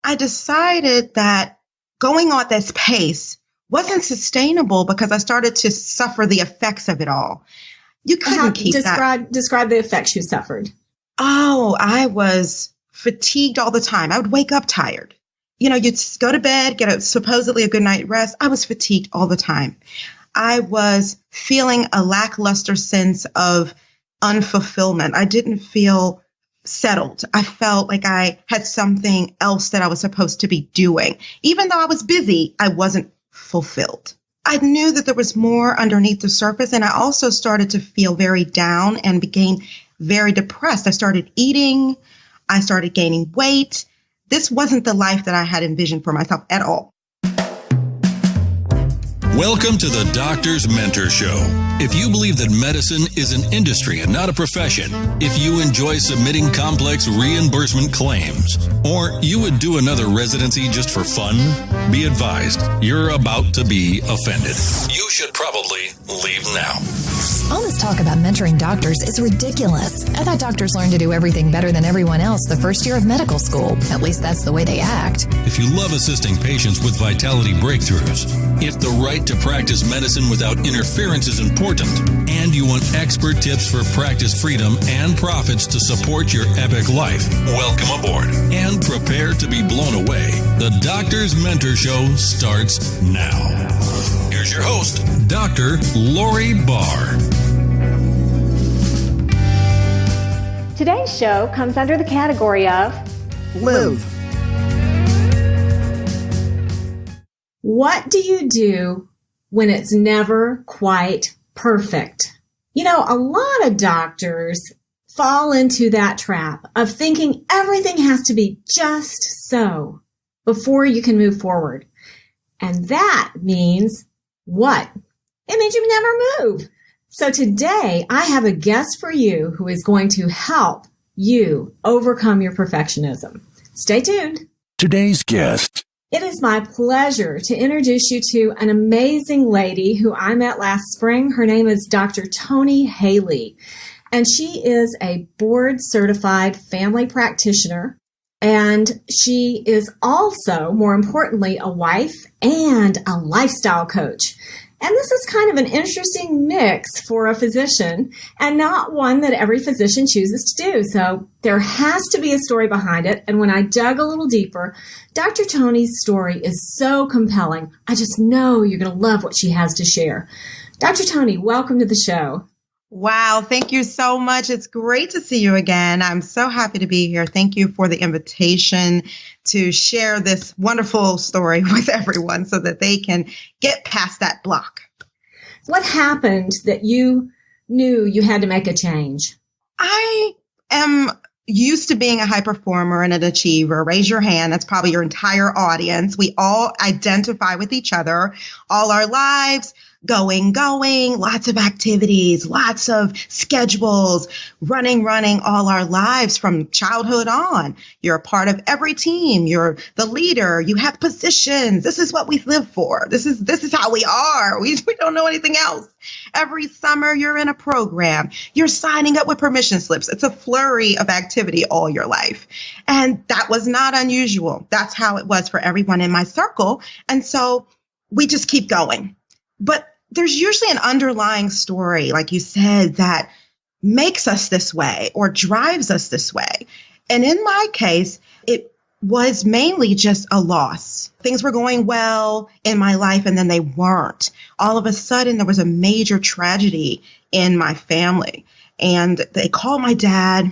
I decided that going on this pace wasn't sustainable because I started to suffer the effects of it all. You couldn't keep that. Describe the effects you suffered. Oh, I was fatigued all the time. I would wake up tired. You'd go to bed, get supposedly a good night rest. I was fatigued all the time. I was feeling a lackluster sense of unfulfillment. I didn't feel settled. I felt like I had something else that I was supposed to be doing. Even though I was busy, I wasn't fulfilled. I knew that there was more underneath the surface, and I also started to feel very down and became very depressed. I started eating. I started gaining weight. This wasn't the life that I had envisioned for myself at all. Welcome to the Doctor's Mentor Show. If you believe that medicine is an industry and not a profession, if you enjoy submitting complex reimbursement claims, or you would do another residency just for fun, be advised, you're about to be offended. You should probably leave now. All this talk about mentoring doctors is ridiculous. I thought doctors learned to do everything better than everyone else the first year of medical school. At least that's the way they act. If you love assisting patients with vitality breakthroughs, if the right to practice medicine without interference is important, and you want expert tips for practice freedom and profits to support your epic life, welcome aboard and prepare to be blown away. The Doctor's Mentor Show starts now. Here's your host, Dr. Lori Barr. Today's show comes under the category of Live. What do you do when it's never quite perfect? A lot of doctors fall into that trap of thinking everything has to be just so before you can move forward. And that means what? It means you never move. So today I have a guest for you who is going to help you overcome your perfectionism. Stay tuned. Today's guest. It is my pleasure to introduce you to an amazing lady who I met last spring. Her name is Dr. Toni Haley, and she is a board-certified family practitioner, and she is also, more importantly, a wife and a lifestyle coach. And this is kind of an interesting mix for a physician and not one that every physician chooses to do. So there has to be a story behind it. And when I dug a little deeper, Dr. Toni's story is so compelling. I just know you're going to love what she has to share. Dr. Toni, welcome to the show. Wow. Thank you so much. It's great to see you again. I'm so happy to be here. Thank you for the invitation to share this wonderful story with everyone so that they can get past that block. What happened that you knew you had to make a change? I am used to being a high performer and an achiever. Raise your hand. That's probably your entire audience. We all identify with each other all our lives. Going, lots of activities, lots of schedules, running all our lives from childhood on. You're a part of every team. You're the leader. You have positions. This is what we live for. This is how we are. We don't know anything else. Every summer you're in a program. You're signing up with permission slips. It's a flurry of activity all your life. And that was not unusual. That's how it was for everyone in my circle. And so we just keep going. But there's usually an underlying story, like you said, that makes us this way or drives us this way. And in my case, it was mainly just a loss. Things were going well in my life, and then they weren't. All of a sudden, there was a major tragedy in my family. And they called my dad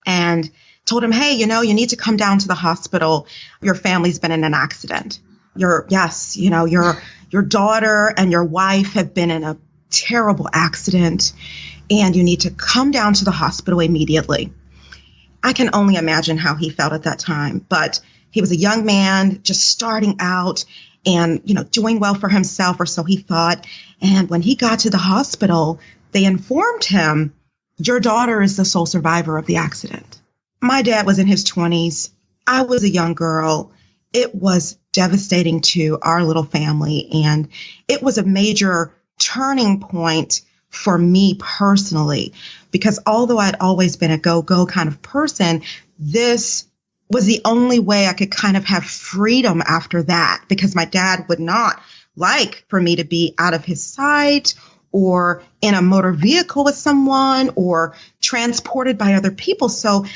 and told him, hey, you need to come down to the hospital. Your family's been in an accident. Your daughter and your wife have been in a terrible accident, and you need to come down to the hospital immediately. I can only imagine how he felt at that time, but he was a young man just starting out and, doing well for himself, or so he thought. And when he got to the hospital, they informed him, your daughter is the sole survivor of the accident. My dad was in his 20s. I was a young girl. It was devastating to our little family, and it was a major turning point for me personally, because although I'd always been a go kind of person, this was the only way I could kind of have freedom after that, because my dad would not like for me to be out of his sight or in a motor vehicle with someone or transported by other people. So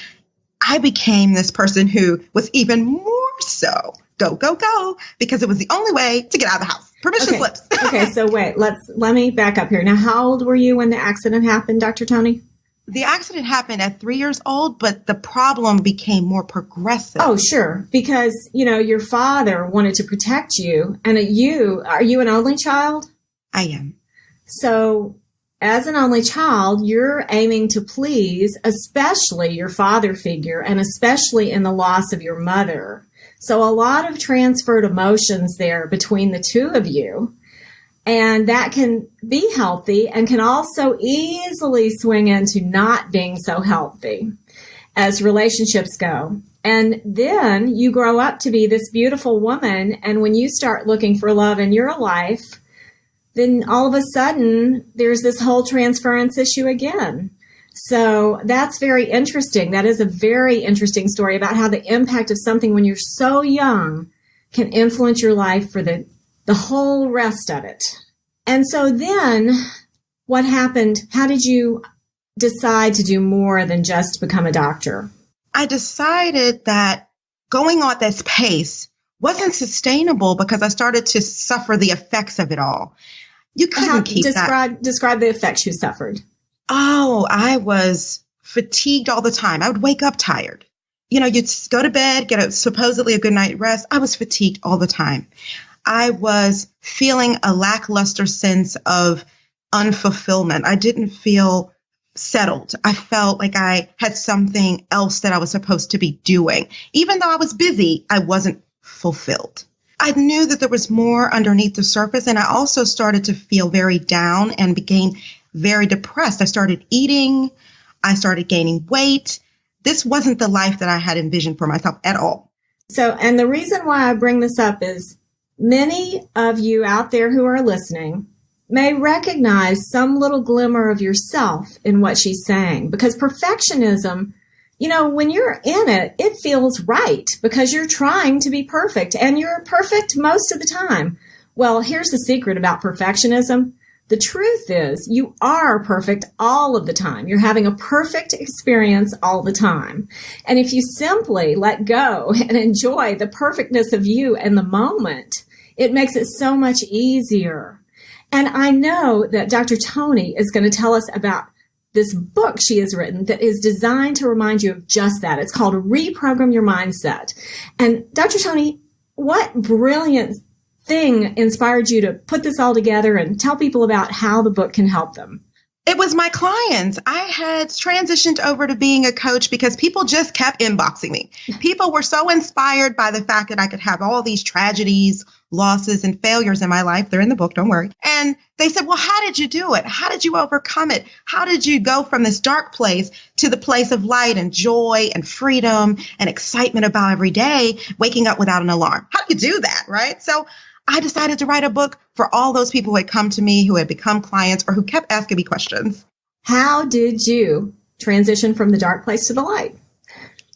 I became this person who was even more so go, go, go, because it was the only way to get out of the house. Permission slips. Okay, so wait, let me back up here. Now, how old were you when the accident happened, Dr. Toni? The accident happened at 3 years old, but the problem became more progressive. Oh, sure. Because, your father wanted to protect you. And are you an only child? I am. So as an only child, you're aiming to please, especially your father figure, and especially in the loss of your mother. So a lot of transferred emotions there between the two of you. And that can be healthy and can also easily swing into not being so healthy as relationships go. And then you grow up to be this beautiful woman. And when you start looking for love in your life, then all of a sudden there's this whole transference issue again. So that's very interesting. That is a very interesting story about how the impact of something when you're so young can influence your life for the whole rest of it. And so then what happened? How did you decide to do more than just become a doctor? I decided that going on this pace wasn't sustainable because I started to suffer the effects of it all. You couldn't keep that. Describe the effects you suffered. Oh, I was fatigued all the time. I would wake up tired. You'd go to bed, get supposedly a good night rest. I was fatigued all the time. I was feeling a lackluster sense of unfulfillment. I didn't feel settled. I felt like I had something else that I was supposed to be doing. Even though I was busy, I wasn't fulfilled. I knew that there was more underneath the surface, and I also started to feel very down and became very depressed. I started eating. I started gaining weight. This wasn't the life that I had envisioned for myself at all. So, and the reason why I bring this up is many of you out there who are listening may recognize some little glimmer of yourself in what she's saying, because perfectionism, when you're in it, it feels right because you're trying to be perfect and you're perfect most of the time. Well, here's the secret about perfectionism. The truth is you are perfect all of the time. You're having a perfect experience all the time. And if you simply let go and enjoy the perfectness of you in the moment, it makes it so much easier. And I know that Dr. Toni is going to tell us about this book she has written that is designed to remind you of just that. It's called Reprogram Your Mindset. And Dr. Toni, what brilliant thing inspired you to put this all together and tell people about how the book can help them? It was my clients. I had transitioned over to being a coach because people just kept inboxing me. People were so inspired by the fact that I could have all these tragedies, losses, and failures in my life. They're in the book, don't worry. And they said, well, how did you do it? How did you overcome it? How did you go from this dark place to the place of light and joy and freedom and excitement about every day, waking up without an alarm? How do you do that, right? So I decided to write a book for all those people who had come to me, who had become clients, or who kept asking me questions. How did you transition from the dark place to the light?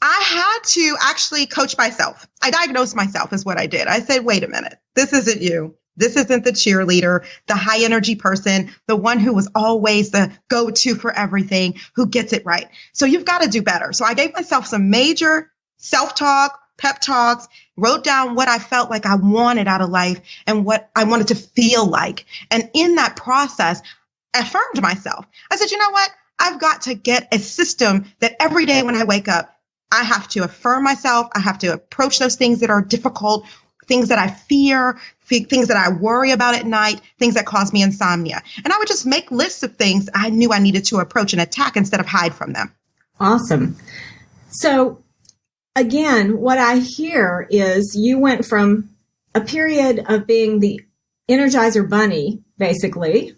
I had to actually coach myself. I diagnosed myself is what I did. I said, wait a minute, this isn't you. This isn't the cheerleader, the high energy person, the one who was always the go-to for everything, who gets it right. So you've got to do better. So I gave myself some major self-talk, pep talks, wrote down what I felt like I wanted out of life and what I wanted to feel like. And in that process, I affirmed myself. I said, you know what? I've got to get a system that every day when I wake up, I have to affirm myself. I have to approach those things that are difficult, things that I fear, things that I worry about at night, things that cause me insomnia. And I would just make lists of things I knew I needed to approach and attack instead of hide from them. Awesome. So again, what I hear is you went from a period of being the Energizer Bunny, basically,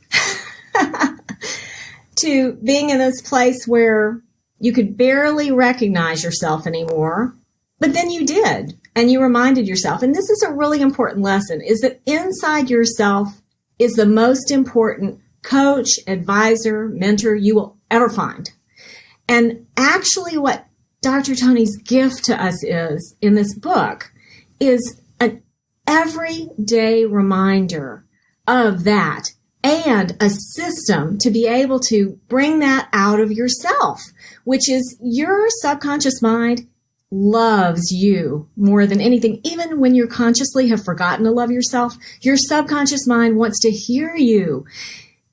to being in this place where you could barely recognize yourself anymore, but then you did, and you reminded yourself, and this is a really important lesson, is that inside yourself is the most important coach, advisor, mentor you will ever find. And actually what Dr. Toni's gift to us is, in this book, is an everyday reminder of that and a system to be able to bring that out of yourself, which is your subconscious mind loves you more than anything. Even when you consciously have forgotten to love yourself, your subconscious mind wants to hear you.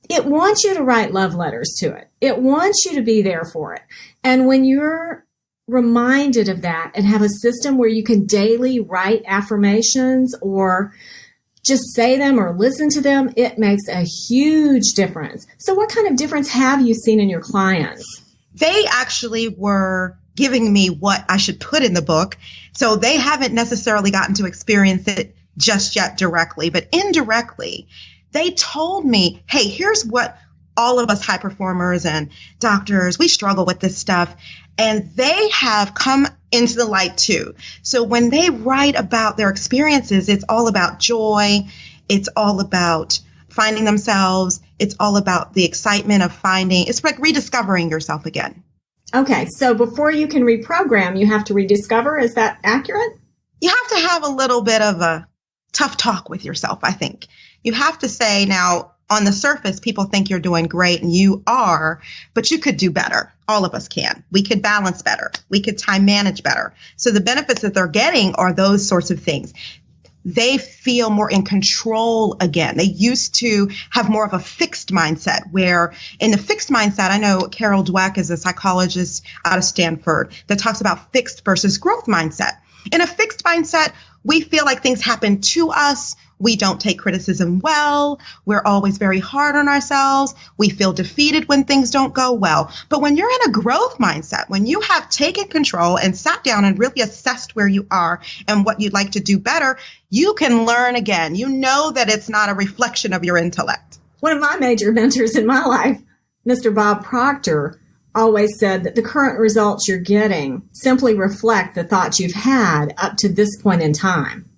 It wants you to write love letters to it. It wants you to be there for it. And when you're reminded of that and have a system where you can daily write affirmations or just say them or listen to them, it makes a huge difference. So what kind of difference have you seen in your clients? They actually were giving me what I should put in the book. So they haven't necessarily gotten to experience it just yet directly, but indirectly, they told me, hey, here's what all of us high performers and doctors, we struggle with this stuff. And they have come into the light too. So when they write about their experiences, it's all about joy. It's all about finding themselves. It's all about the excitement of finding, it's like rediscovering yourself again. Okay, so before you can reprogram, you have to rediscover. Is that accurate? You have to have a little bit of a tough talk with yourself, I think. You have to say, now, on the surface, people think you're doing great, and you are, but you could do better. All of us can. We could balance better. We could time manage better. So the benefits that they're getting are those sorts of things. They feel more in control again. They used to have more of a fixed mindset, where in the fixed mindset, I know Carol Dweck is a psychologist out of Stanford that talks about fixed versus growth mindset. In a fixed mindset, we feel like things happen to us. We don't take criticism well. We're always very hard on ourselves. We feel defeated when things don't go well. But when you're in a growth mindset, when you have taken control and sat down and really assessed where you are and what you'd like to do better, you can learn again. You know that it's not a reflection of your intellect. One of my major mentors in my life, Mr. Bob Proctor, always said that the current results you're getting simply reflect the thoughts you've had up to this point in time.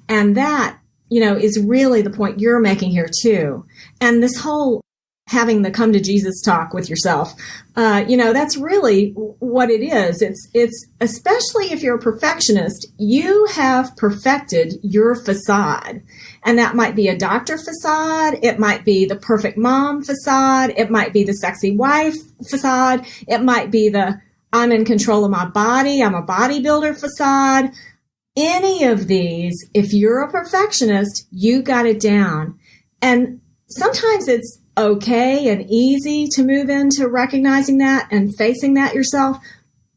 And that, is really the point you're making here too. And this whole having the come to Jesus talk with yourself, that's really what it is. It's especially if you're a perfectionist, you have perfected your facade. And that might be a doctor facade. It might be the perfect mom facade. It might be the sexy wife facade. It might be the I'm in control of my body. I'm a bodybuilder facade. Any of these, if you're a perfectionist, you got it down. And sometimes it's okay and easy to move into recognizing that and facing that yourself.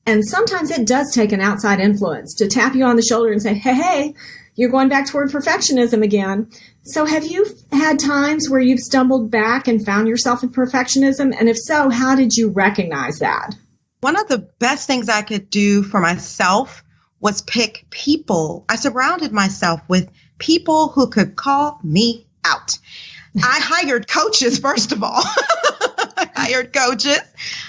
And sometimes it does take an outside influence to tap you on the shoulder and say, hey, you're going back toward perfectionism again. So have you had times where you've stumbled back and found yourself in perfectionism? And if so, how did you recognize that? One of the best things I could do for myself was pick people. I surrounded myself with people who could call me out. I hired coaches, first of all. I hired coaches.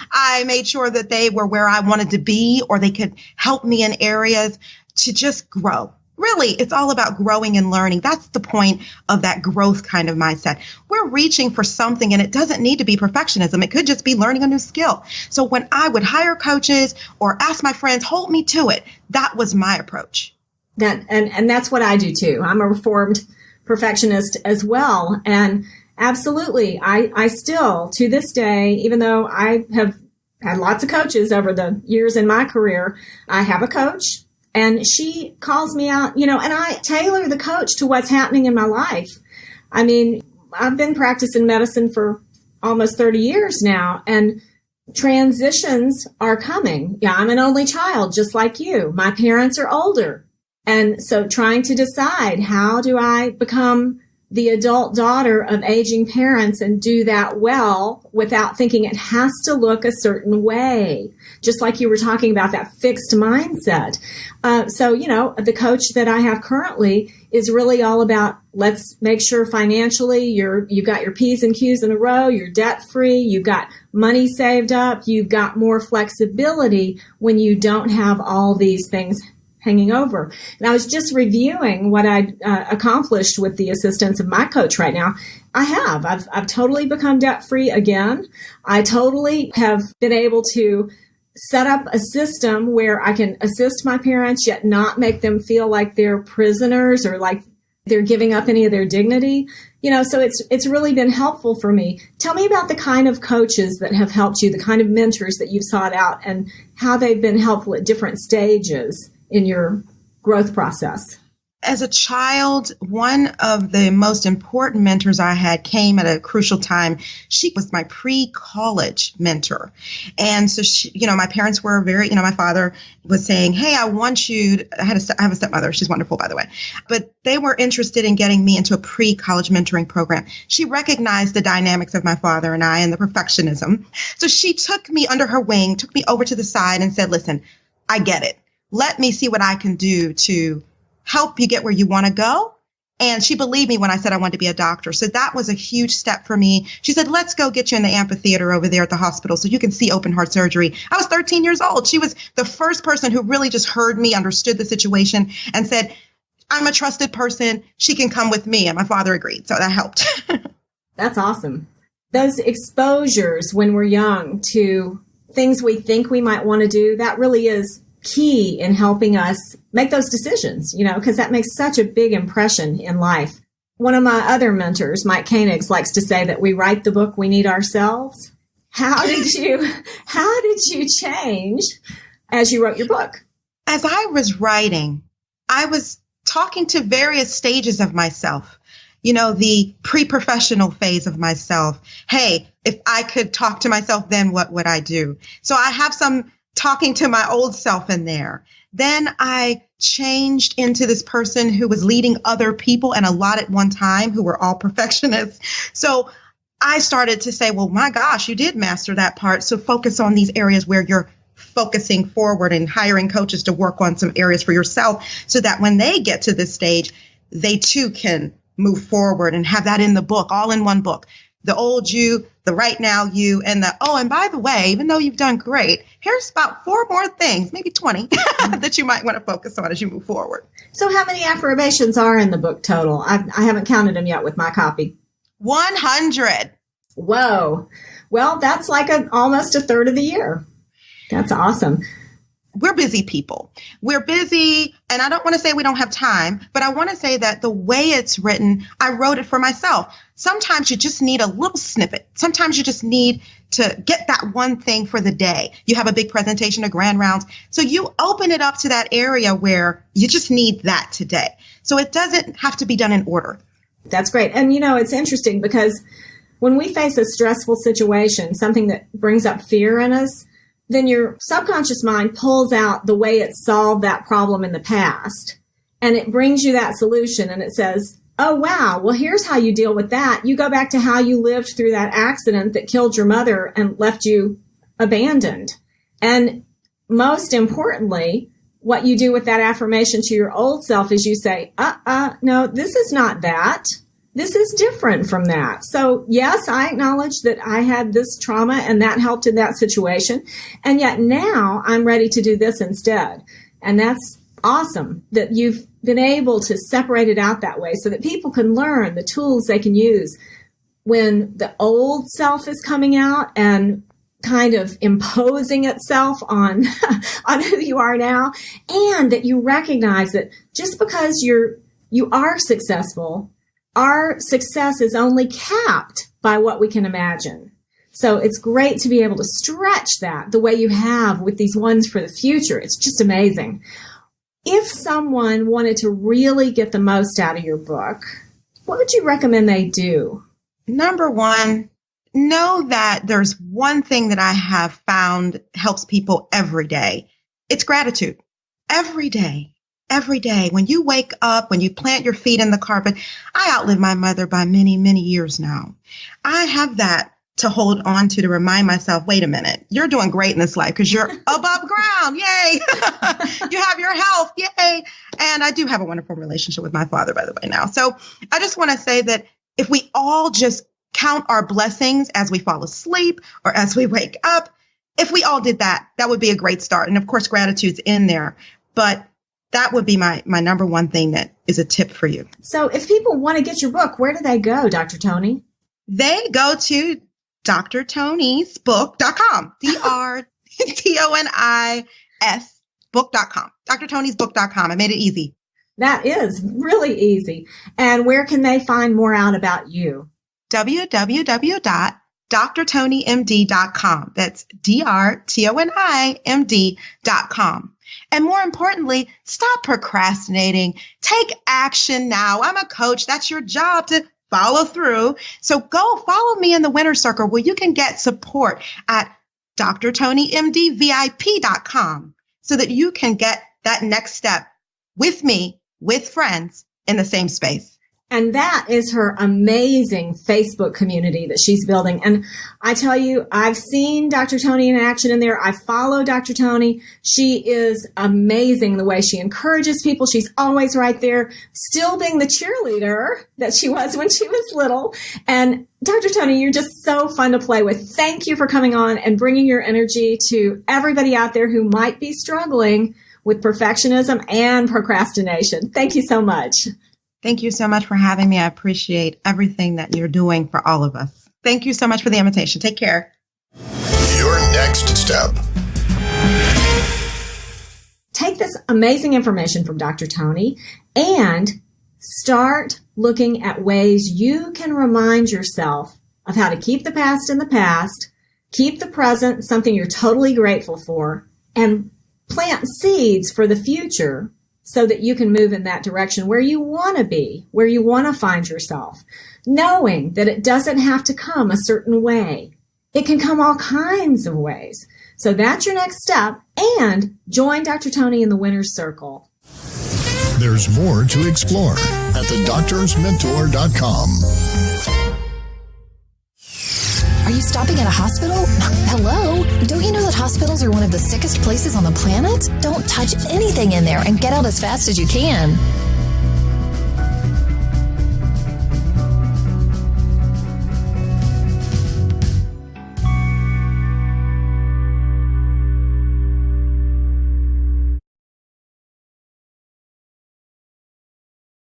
I made sure that they were where I wanted to be, or they could help me in areas to just grow. Really, it's all about growing and learning. That's the point of that growth kind of mindset. We're reaching for something, and it doesn't need to be perfectionism. It could just be learning a new skill. So when I would hire coaches or ask my friends, hold me to it, that was my approach. And that's what I do too. I'm a reformed perfectionist as well. And absolutely, I still, to this day, even though I have had lots of coaches over the years in my career, I have a coach. And she calls me out, and I tailor the coach to what's happening in my life. I mean, I've been practicing medicine for almost 30 years now, and transitions are coming. Yeah, I'm an only child, just like you. My parents are older. And so trying to decide, how do I become the adult daughter of aging parents and do that well without thinking it has to look a certain way, just like you were talking about that fixed mindset. So, the coach that I have currently is really all about, let's make sure financially you've got your P's and Q's in a row, you're debt free, you've got money saved up, you've got more flexibility when you don't have all these things hanging over. And I was just reviewing what I accomplished with the assistance of my coach right now. I've totally become debt free again. I totally have been able to set up a system where I can assist my parents, yet not make them feel like they're prisoners or like they're giving up any of their dignity. So it's really been helpful for me. Tell me about the kind of coaches that have helped you, the kind of mentors that you've sought out, and how they've been helpful at different stages in your growth process. As a child, one of the most important mentors I had came at a crucial time. She was my pre-college mentor. And so, my parents were my father was saying, hey, I want you, I have a stepmother. She's wonderful, by the way. But they were interested in getting me into a pre-college mentoring program. She recognized the dynamics of my father and I and the perfectionism. So she took me under her wing, took me over to the side and said, listen, I get it. Let me see what I can do to help you get where you want to go. And she believed me when I said I wanted to be a doctor. So that was a huge step for me. She said, let's go get you in the amphitheater over there at the hospital so you can see open heart surgery. I was 13 years old. She was the first person who really just heard me, understood the situation, and said, I'm a trusted person. She can come with me. And my father agreed. So that helped. That's awesome. Those exposures when we're young to things we think we might want to do, that really is key in helping us make those decisions, because that makes such a big impression in life. One of my other mentors, Mike Koenigs, likes to say that we write the book we need ourselves. How did you change as you wrote your book? As I was writing, I was talking to various stages of myself. The pre-professional phase of myself. Hey, if I could talk to myself, then what would I do? So I have some talking to my old self in there. Then I changed into this person who was leading other people, and a lot at one time, who were all perfectionists. So I started to say, well, my gosh, you did master that part. So focus on these areas where you're focusing forward and hiring coaches to work on some areas for yourself so that when they get to this stage, they too can move forward and have that in the book, all in one book. The old you, the right now you, and and by the way, even though you've done great, here's about 4 more things, maybe 20, that you might want to focus on as you move forward. So how many affirmations are in the book total? I haven't counted them yet with my copy. 100. Whoa. Well, that's like almost a third of the year. That's awesome. We're busy people. We're busy, and I don't want to say we don't have time, but I want to say that the way it's written, I wrote it for myself. Sometimes you just need a little snippet. Sometimes you just need to get that one thing for the day. You have a big presentation, a grand rounds. So you open it up to that area where you just need that today. So it doesn't have to be done in order. That's great. And, it's interesting because when we face a stressful situation, something that brings up fear in us, then your subconscious mind pulls out the way it solved that problem in the past, and it brings you that solution, and it says, oh, wow, well, here's how you deal with that. You go back to how you lived through that accident that killed your mother and left you abandoned. And most importantly, what you do with that affirmation to your old self is you say, no, this is not that. This is different from that. So yes, I acknowledge that I had this trauma and that helped in that situation. And yet now I'm ready to do this instead. And that's awesome that you've been able to separate it out that way so that people can learn the tools they can use when the old self is coming out and kind of imposing itself on, on who you are now. And that you recognize that just because you are successful, our success is only capped by what we can imagine. So it's great to be able to stretch that the way you have with these ones for the future. It's just amazing. If someone wanted to really get the most out of your book, what would you recommend they do? Number one, know that there's one thing that I have found helps people every day. It's gratitude. Every day. Every day, when you wake up, when you plant your feet in the carpet, I outlived my mother by many, many years now. I have that to hold on to remind myself, wait a minute, you're doing great in this life because you're above ground. Yay. You have your health. Yay. And I do have a wonderful relationship with my father, by the way, now. So I just want to say that if we all just count our blessings as we fall asleep or as we wake up, if we all did that, that would be a great start. And of course, gratitude's in there. But that would be my number one thing that is a tip for you. So if people want to get your book, where do they go, Dr. Toni? They go to drtonisbook.com. Tonis book.com. drtonisbook.com. I made it easy. That is really easy. And where can they find more out about you? www.drtonimd.com. That's drtonimd.com. And more importantly, stop procrastinating. Take action now. I'm a coach. That's your job, to follow through. So go follow me in the Winner's Circle, where you can get support at drtonimdvip.com, so that you can get that next step with me, with friends in the same space. And that is her amazing Facebook community that she's building. And I tell you, I've seen Dr. Toni in action in there. I follow Dr. Toni. She is amazing the way she encourages people. She's always right there, still being the cheerleader that she was when she was little. And Dr. Toni, you're just so fun to play with. Thank you for coming on and bringing your energy to everybody out there who might be struggling with perfectionism and procrastination. Thank you so much. Thank you so much for having me. I appreciate everything that you're doing for all of us. Thank you so much for the invitation. Take care. Your next step. Take this amazing information from Dr. Toni and start looking at ways you can remind yourself of how to keep the past in the past, keep the present something you're totally grateful for, and plant seeds for the future, so that you can move in that direction where you want to be, where you want to find yourself, knowing that it doesn't have to come a certain way. It can come all kinds of ways. So that's your next step, and join Dr. Toni in the Winner's Circle. There's more to explore at thedoctorsmentor.com. Are you stopping at a hospital? Hello? Don't you know that hospitals are one of the sickest places on the planet? Don't touch anything in there and get out as fast as you can.